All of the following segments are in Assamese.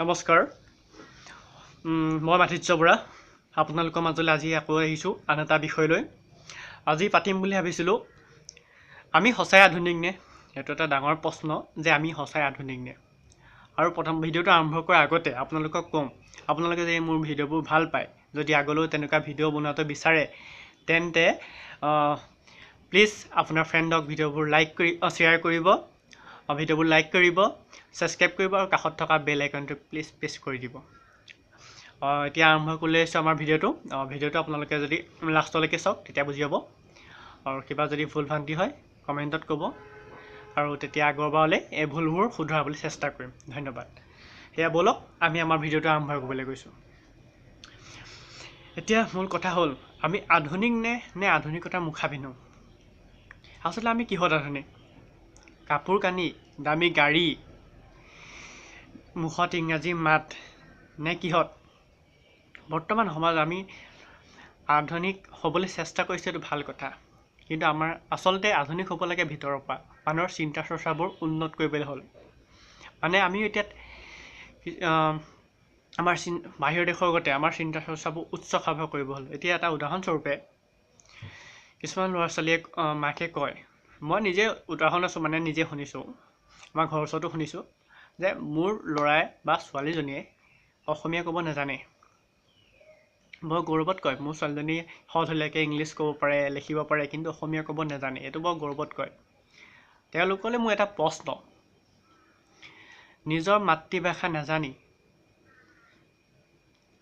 নমস্কাৰ। মই মাধুৰ্য বৰা আপোনালোকৰ মাজলৈ আজি আকৌ আহিছোঁ আন এটা বিষয় লৈ। আজি পাতিম বুলি ভাবিছিলোঁ, আমি সঁচাই আধুনিক নে? এইটো এটা ডাঙৰ প্ৰশ্ন যে আমি সঁচাই আধুনিক নে। আৰু প্ৰথম ভিডিঅ'টো আৰম্ভ কৰাৰ আগতে আপোনালোকক ক'ম, আপোনালোকে যদি মোৰ ভিডিঅ'বোৰ ভাল পায়, যদি আগলৈও তেনেকুৱা ভিডিঅ' বনোৱাটো বিচাৰে, তেন্তে প্লিজ আপোনাৰ ফ্ৰেণ্ডক ভিডিঅ'বোৰ শ্বেয়াৰ কৰিব, ভিডিঅ'বোৰ লাইক কৰিব, ছাবস্ক্ৰাইব কৰিব আৰু কাষত থকা বেল আইকনটো প্লিজ প্ৰেছ কৰি দিব। এতিয়া আৰম্ভ কৰি লৈছোঁ আমাৰ ভিডিঅ'টো আপোনালোকে যদি লাষ্টলৈকে চাওক তেতিয়া বুজি পাব। আৰু কিবা যদি ভুল ভ্ৰান্তি হয় কমেণ্টত ক'ব, আৰু তেতিয়া আগৰবাৰলৈ এই ভুলবোৰ শুধৰাবলৈ চেষ্টা কৰিম। ধন্যবাদ। সেয়া ব'লক আমি আমাৰ ভিডিঅ'টো আৰম্ভ কৰিবলৈ গৈছোঁ। এতিয়া মূল কথা হ'ল, আমি আধুনিক নে আধুনিকতাৰ মুখা পিন্ধো? আচলতে আমি কিহত আধুনিক? কাপোৰ কানি, দামী গাড়ী, মুখত ইংৰাজী মাত নে কিহত? বৰ্তমান সমাজত আমি আধুনিক হ'বলৈ চেষ্টা কৰিছোঁ, এইটো ভাল কথা। কিন্তু আমাৰ আচলতে আধুনিক হ'ব লাগে ভিতৰৰ পৰা। মানুহৰ চিন্তা চৰ্চাবোৰ উন্নত কৰিবলৈ হ'ল। মানে আমি এতিয়া আমাৰ বাহিৰৰ দেশৰ আগতে আমাৰ চিন্তা চৰ্চাবোৰ উচ্চ খাপৰ কৰিব হ'ল। এতিয়া এটা উদাহৰণস্বৰূপে কিছুমান ল'ৰা ছোৱালীয়ে মাকে কয়, মই নিজে উদাহৰণ আছোঁ, মানে নিজে শুনিছোঁ, আমাৰ ঘৰৰ ওচৰতো শুনিছোঁ, যে মোৰ ল'ৰাই বা ছোৱালীজনীয়ে অসমীয়া ক'ব নাজানে। বৰ গৌৰৱত কয়, মোৰ ছোৱালীজনী সলসলীয়াকৈ ইংলিছ ক'ব পাৰে, লিখিব পাৰে, কিন্তু অসমীয়া ক'ব নাজানে। এইটো বৰ গৌৰৱত কয়। তেওঁলোকলৈ মোৰ এটা প্ৰশ্ন, নিজৰ মাতৃভাষা নাজানি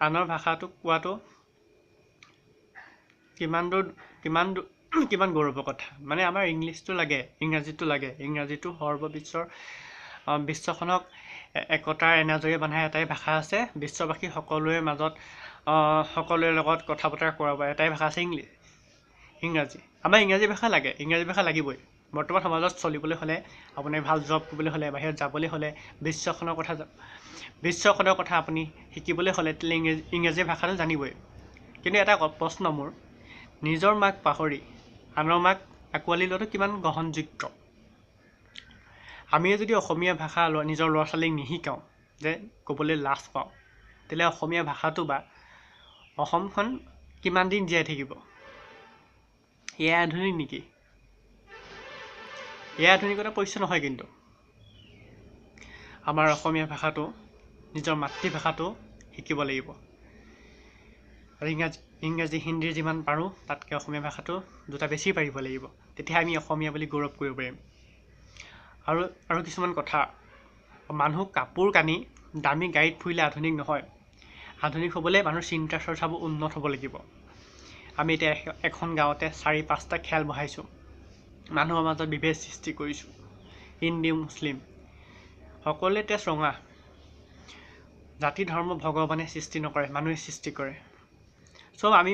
আনৰ ভাষাটো কোৱাটো কিমান গৌৰৱৰ কথা। মানে আমাৰ ইংলিছটো লাগে, ইংৰাজীটো লাগে। ইংৰাজীটো বিশ্বখনক একতাৰ এনাজৰী বন্ধাৰ এটাই ভাষা আছে। বিশ্ববাসী সকলোৰে মাজত সকলোৰে লগত কথা বতৰা কৰাব এটাই ভাষা আছে, ইংৰাজী। আমাৰ ইংৰাজী ভাষা লাগে, ইংৰাজী ভাষা লাগিবই। বৰ্তমান সমাজত চলিবলৈ হ'লে, আপোনাৰ ভাল জব কৰিবলৈ হ'লে, বাহিৰত যাবলৈ হ'লে, বিশ্বখনৰ কথা আপুনি শিকিবলৈ হ'লে ইংৰাজী ভাষাটো জানিবই। কিন্তু এটা প্ৰশ্ন মোৰ, নিজৰ মাক পাহৰি আনৰ মাক আঁকোৱালি লোৱাটো কিমান গ্ৰহণযোগ্য? আমিয়ে যদি অসমীয়া ভাষা নিজৰ ল'ৰা ছোৱালীক নিশিকাওঁ, যে ক'বলৈ লাজ পাওঁ, তেতিয়াহ'লে অসমীয়া ভাষাটো বা অসমখন কিমান দিন জীয়াই থাকিব? এয়াই আধুনিক নেকি? এয়াই আধুনিকতাৰ পৰিচয় নহয়। কিন্তু আমাৰ অসমীয়া ভাষাটো, নিজৰ মাতৃভাষাটো শিকিব লাগিব। আৰু ইংৰাজী হিন্দীৰ যিমান পাৰোঁ তাতকৈ অসমীয়া ভাষাটো দুটা বেছি পাৰিব লাগিব। তেতিয়াহে আমি অসমীয়া বুলি গৌৰৱ কৰিব পাৰিম। আৰু কিছুমান কথা, মানুহ কাপোৰ কানি দামী গাড়ীত ফুৰিলে আধুনিক নহয়। আধুনিক হ'বলৈ মানুহৰ চিন্তা চৰ্চাবোৰ উন্নত হ'ব লাগিব। আমি এতিয়া এখন গাঁৱতে 4-5টা খেল বহাইছোঁ, মানুহৰ মাজত বিভেদ সৃষ্টি কৰিছোঁ। হিন্দু মুছলিম সকলোৱে তেজ ৰঙা। জাতি ধৰ্ম ভগৱানে সৃষ্টি নকৰে, মানুহে সৃষ্টি কৰে। চব আমি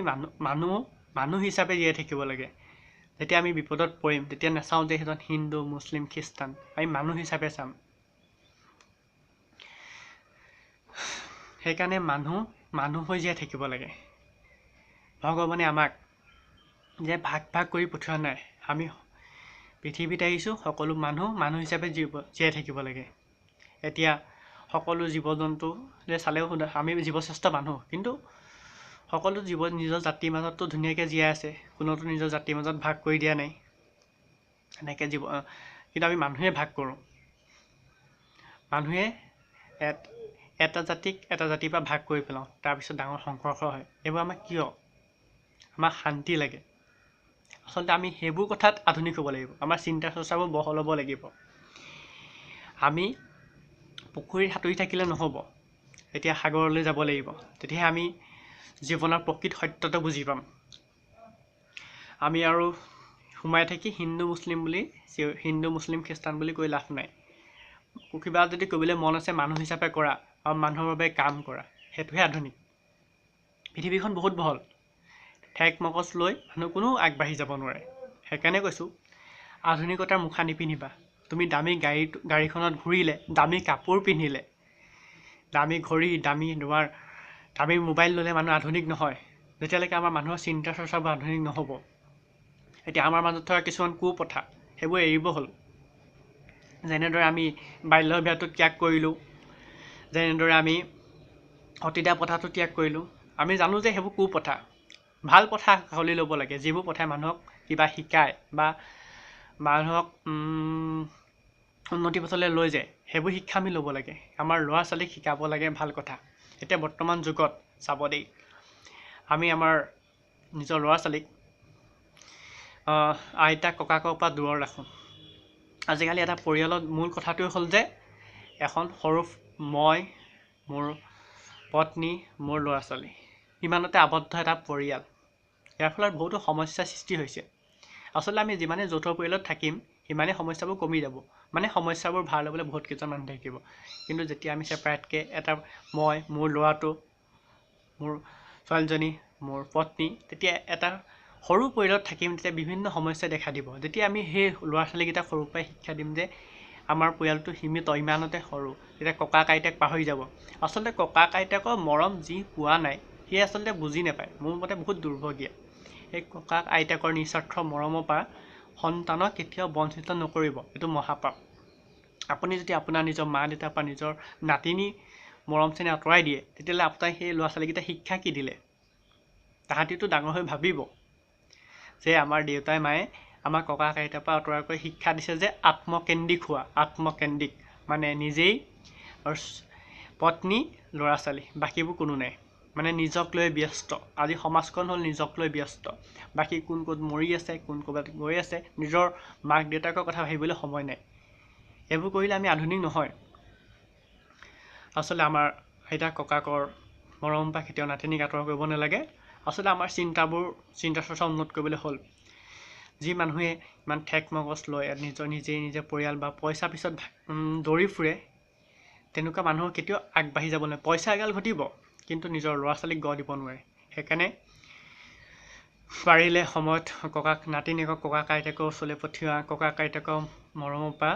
মানুহ হিচাপে জীয়াই থাকিব লাগে। যেতিয়া আমি বিপদত পৰিম তেতিয়া নাচাওঁ যে সেইজন হিন্দু মুছলিম খ্ৰীষ্টান, আমি মানুহ হিচাপে চাম। সেইকাৰণে মানুহ হৈ জীয়াই থাকিব লাগে। ভগৱানে আমাক যে ভাগ কৰি পঠিওৱা নাই। আমি পৃথিৱীত আহিছোঁ, সকলো মানুহ হিচাপে জীয়াই থাকিব লাগে। এতিয়া সকলো জীৱ জন্তুলৈ চালেও আমি জীৱশ্ৰেষ্ঠ মানুহ, কিন্তু সকলো নিজৰ জাতিৰ মাজততো ধুনীয়াকৈ জীয়াই আছে। কোনোতো নিজৰ জাতিৰ মাজত ভাগ কৰি দিয়া নাই। এনেকৈ কিন্তু আমি মানুহে ভাগ কৰোঁ। মানুহে এটা জাতিৰ পৰা ভাগ কৰি পেলাওঁ, তাৰপিছত ডাঙৰ সংঘৰ্ষ হয়। এইবোৰ আমাক কিয়? আমাক শান্তি লাগে। আচলতে আমি সেইবোৰ কথাত আধুনিক হ'ব লাগিব। আমাৰ চিন্তা চৰ্চাবোৰ বহল হ'ব লাগিব। আমি পুখুৰীত সাঁতুৰি থাকিলে নহ'ব, এতিয়া সাগৰলৈ যাব লাগিব। তেতিয়াহে আমি জীৱনৰ প্ৰকৃত সত্যটো বুজি পাম। আমি আৰু সোমাই থাকি হিন্দু মুছলিম খ্ৰীষ্টান বুলি কৈ লাভ নাই। কিবা যদি ক'বলৈ মন আছে, মানুহ হিচাপে কৰা আৰু মানুহৰ বাবে কাম কৰা, সেইটোহে আধুনিক। পৃথিৱীখন বহুত বহল, ঠেক মগজ লৈ মানুহ কোনো আগবাঢ়ি যাব নোৱাৰে। সেইকাৰণে কৈছোঁ, আধুনিকতাৰ মুখা নিপিন্ধিবা। তুমি দামী গাড়ীখনত ঘূৰিলে, দামী কাপোৰ পিন্ধিলে, দামী ঘড়ী, দামী মোবাইল ল'লে মানুহ আধুনিক নহয়। যেতিয়ালৈকে আমাৰ মানুহৰ চিন্তা চৰ্চাবোৰ আধুনিক নহ'ব। এতিয়া আমাৰ মাজত থকা কিছুমান কুপ্ৰথা, সেইবোৰ এৰিব হ'ল। যেনেদৰে আমি বাল্য বিবাহটো ত্যাগ কৰিলোঁ, যেনেদৰে আমি সতীদাহ প্ৰথাটো ত্যাগ কৰিলোঁ। আমি জানো যে সেইবোৰ কুপ্ৰথা। ভাল প্ৰথা আঁকোৱালি ল'ব লাগে, যিবোৰ প্ৰথাই মানুহক কিবা শিকায় বা মানুহক উন্নতি পথলৈ লৈ যায়, সেইবোৰ শিক্ষা আমি ল'ব লাগে। আমাৰ ল'ৰা ছোৱালীক শিকাব লাগে ভাল কথা। এতিয়া বৰ্তমান যুগত চাব দেই, আমি আমাৰ নিজৰ ল'ৰা ছোৱালীক আইতা ককাকৰ পৰা দূৰত ৰাখোঁ। আজিকালি এটা পৰিয়ালত মূল কথাটোৱে হ'ল যে এখন সৰু মই, মোৰ পত্নী, মোৰ ল'ৰা ছোৱালী, ইমানতে আবদ্ধ এটা পৰিয়াল। ইয়াৰ ফলত বহুতো সমস্যাৰ সৃষ্টি হৈছে। আচলতে আমি যিমানে যৌথ পৰিয়ালত থাকিম সিমানেই সমস্যাবোৰ কমি যাব। মানে সমস্যাবোৰ ভাল হ'বলৈ বহুত কেইজন মানুহ থাকিব। কিন্তু যেতিয়া আমি ছেপাৰেটকৈ এটা মই, মোৰ ল'ৰাটো, মোৰ ছোৱালীজনী, মোৰ পত্নী, তেতিয়া এটা সৰু পৰিয়ালত থাকিম, তেতিয়া বিভিন্ন সমস্যাই দেখা দিব। যেতিয়া আমি সেই ল'ৰা ছোৱালীকেইটাক সৰুৰ পৰাই শিক্ষা দিম যে আমাৰ পৰিয়ালটো সীমিত, ইমানতে সৰু, তেতিয়া ককাক আইতাক পাহৰি যাব। আচলতে ককাক আইতাকৰ মৰম যি পোৱা নাই সেয়ে আচলতে বুজি নাপায়। মোৰ মতে বহুত দুৰ্ভগীয়া। সেই ককাক আইতাকৰ নিস্বাৰ্থ মৰমৰ পৰা সন্তানক কেতিয়াও বঞ্চিত নকৰিব, এইটো মহাপাপ। আপুনি যদি আপোনাৰ নিজৰ মা দেউতাৰ পৰা নিজৰ নাতিনী মৰম চেনেহ আঁতৰাই দিয়ে, তেতিয়াহ'লে আপোনাৰ সেই ল'ৰা ছোৱালীকেইটা শিক্ষা কি দিলে? তাহাঁতিতো ডাঙৰ হৈ ভাবিব যে আমাৰ দেউতাই মায়ে আমাৰ ককাক আইতাৰ পৰা আঁতৰাই কৰি শিক্ষা দিছে যে আত্মকেন্দ্ৰিক হোৱা। আত্মকেন্দ্ৰিক মানে নিজেই আৰু পত্নী ল'ৰা ছোৱালী, বাকীবোৰ কোনো নাই। মানে নিজক লৈ ব্যস্ত। আজি সমাজখন হ'ল নিজক লৈ ব্যস্ত। বাকী কোন ক'ত মৰি আছে, কোন ক'ৰবাত গৈ আছে, নিজৰ মাক দেউতাকৰ কথা ভাবিবলৈ সময় নাই। এইবোৰ কৰিলে আমি আধুনিক নহয়। আচলতে আমাৰ আইতা ককাকৰ মৰম বা কেতিয়াও নাতিনীক আঁতৰ কৰিব নালাগে। আচলতে আমাৰ চিন্তা চৰ্চা উন্নত কৰিবলৈ হ'ল। যি মানুহে ইমান ঠেক মগজ লয়, নিজে পৰিয়াল বা পইচা পিছত দৌৰি ফুৰে, তেনেকুৱা মানুহৰ কেতিয়াও আগবাঢ়ি যাব নোৱাৰে। পইচা এগাল ঘটিব, কিন্তু নিজৰ ল'ৰা ছোৱালীক গঢ় দিব নোৱাৰে। সেইকাৰণে পাৰিলে সময়ত নাতিনীয়েকক ককাক আইতাকৰ ওচৰলৈ পঠিওৱা। ককাক আইতাকৰ মৰমৰ পৰা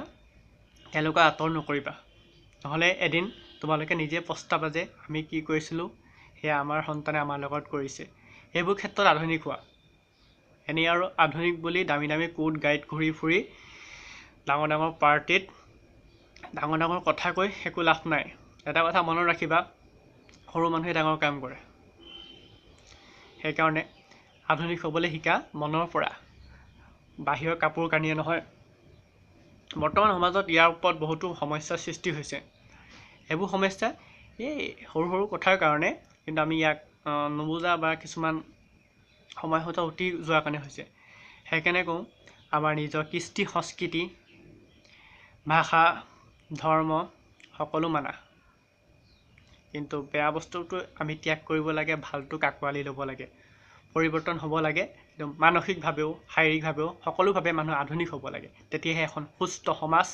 তেওঁলোকক আঁতৰ নকৰিবা, নহ'লে এদিন তোমালোকে নিজে পস্তাবা যে আমি কি কৰিছিলোঁ, সেয়া আমাৰ সন্তানে আমাৰ লগত কৰিছে। এইবোৰ ক্ষেত্ৰত আধুনিক হোৱা। এনেই আৰু আধুনিক বুলি দামী দামী কোট গাড়ীত ঘূৰি ফুৰি ডাঙৰ ডাঙৰ পাৰ্টিত ডাঙৰ ডাঙৰ কথা কৈ একো লাভ নাই। এটা কথা মনত ৰাখিবা, সৰু মানুহে ডাঙৰ কাম কৰে। সেইকাৰণে আধুনিক হ'বলৈ শিকা মনৰ পৰা, বাহিৰৰ কাপোৰ কানিয়ে নহয়। বৰ্তমান সমাজত ইয়াৰ ওপৰত বহুতো সমস্যাৰ সৃষ্টি হৈছে। এইবোৰ সমস্যা এই সৰু সৰু কথাৰ কাৰণে, কিন্তু আমি ইয়াক নুবুজা বা কিছুমান সময় হয়তো উঠি যোৱাৰ কাৰণে হৈছে। সেইকাৰণে কওঁ, আমাৰ নিজৰ কৃষ্টি সংস্কৃতি, ভাষা, ধৰ্ম সকলো মানা, কিন্তু বেয়া বস্তুটো আমি ত্যাগ কৰিব লাগে, ভালটোক আঁকোৱালি ল'ব লাগে। পৰিৱৰ্তন হ'ব লাগে, কিন্তু মানসিকভাৱেও শাৰীৰিকভাৱেও সকলোভাৱে মানুহ আধুনিক হ'ব লাগে। তেতিয়াহে এখন সুস্থ সমাজ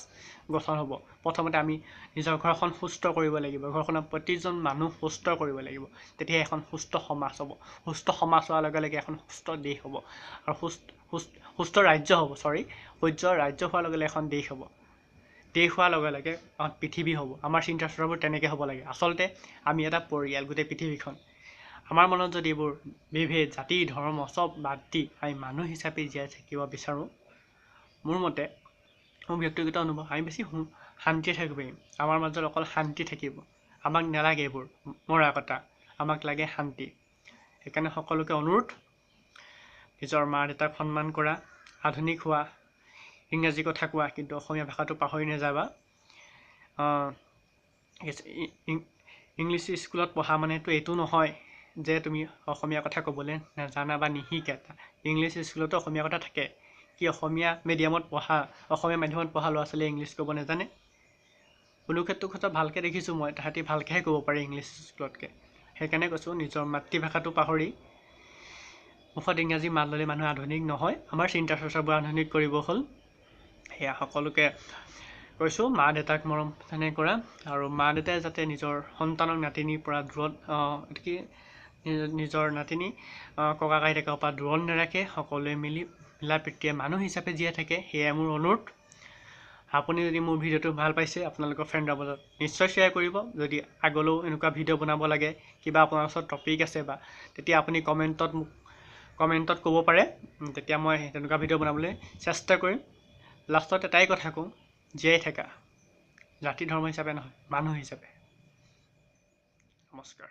গঠন হ'ব। প্ৰথমতে আমি নিজৰ ঘৰখন সুস্থ কৰিব লাগিব, ঘৰখনৰ প্ৰতিজন মানুহ সুস্থ কৰিব লাগিব, তেতিয়াহে এখন সুস্থ সমাজ হ'ব। সুস্থ সমাজ হোৱাৰ লগে লগে এখন সুস্থ দেশ হ'ব, আৰু সুস্থ ৰাজ্য হ'ব। সুস্থ ৰাজ্য হোৱাৰ লগে লগে এখন দেশ হ'ব। দেশ হোৱাৰ লগে লগে পৃথিৱী হ'ব। আমাৰ চিন্তা চৰ্চাবোৰ তেনেকৈ হ'ব লাগে। আচলতে আমি এটা পৰিয়াল, গোটেই পৃথিৱীখন। আমাৰ মনত যদি এইবোৰ বিভেদ, জাতি ধৰ্ম চব বাদ দি আমি মানুহ হিচাপে জীয়াই থাকিব বিচাৰোঁ, মোৰ মতে, মোৰ ব্যক্তিগত অনুভৱ, আমি বেছি শান্তিৰে থাকিব পাৰিম। আমাৰ মাজত অকল শান্তি থাকিব। আমাক নালাগে এইবোৰ মৰা কটা, আমাক লাগে শান্তি। সেইকাৰণে সকলোকে অনুৰোধ, নিজৰ মা দেউতাক সন্মান কৰা, আধুনিক হোৱা, ইংৰাজী কথা কোৱা, কিন্তু অসমীয়া ভাষাটো পাহৰি নাযাবা। ইংলিছ স্কুলত পঢ়া মানেতো এইটো নহয় যে তুমি অসমীয়া কথা ক'বলৈ নাজানা বা নিশিকা। ইংলিছ স্কুলতো অসমীয়া কথা থাকে। কি অসমীয়া মাধ্যমত পঢ়া ল'ৰা ছোৱালীয়ে ইংলিছ ক'ব নাজানে? কোনো ক্ষেত্ৰত ভালকৈ দেখিছোঁ মই, তাহাঁতি ভালকৈহে ক'ব পাৰে ইংলিছ স্কুলতকৈ। সেইকাৰণে কৈছোঁ, নিজৰ মাতৃভাষাটো পাহৰি মুখত ইংৰাজী মাত ল'লে মানুহ আধুনিক নহয়। আমাৰ চিন্তা চৰ্চাবোৰ আধুনিক কৰিব হ'ল। সেয়া সকলোকে কৈছোঁ, মা দেউতাক মৰম চেনেহ কৰা, আৰু মা দেউতাই যাতে নিজৰ সন্তানক নাতিনীৰ পৰা দূৰত নিজৰ নাতিনী ককাক আইতাকৰ পৰা দূৰত নাৰাখে, সকলোৱে মিলা প্ৰীতিৰে মানুহ হিচাপে জীয়াই থাকে, সেয়াই মোৰ অনুৰোধ। আপুনি যদি মোৰ ভিডিঅ'টো ভাল পাইছে, আপোনালোকৰ ফ্ৰেণ্ডৰ মাজত নিশ্চয় শ্বেয়াৰ কৰিব। যদি আগলৈও এনেকুৱা ভিডিঅ' বনাব লাগে, কিবা আপোনাৰ ওচৰত টপিক আছে বা, তেতিয়া আপুনি কমেণ্টত ক'ব পাৰে, তেতিয়া মই তেনেকুৱা ভিডিঅ' বনাবলৈ চেষ্টা কৰিম। লাষ্টত এটাই কথা কওঁ, জীয়াই থাকা, জাতি ধৰ্ম হিচাপে নহয়, মানুহ হিচাপে। নমস্কাৰ।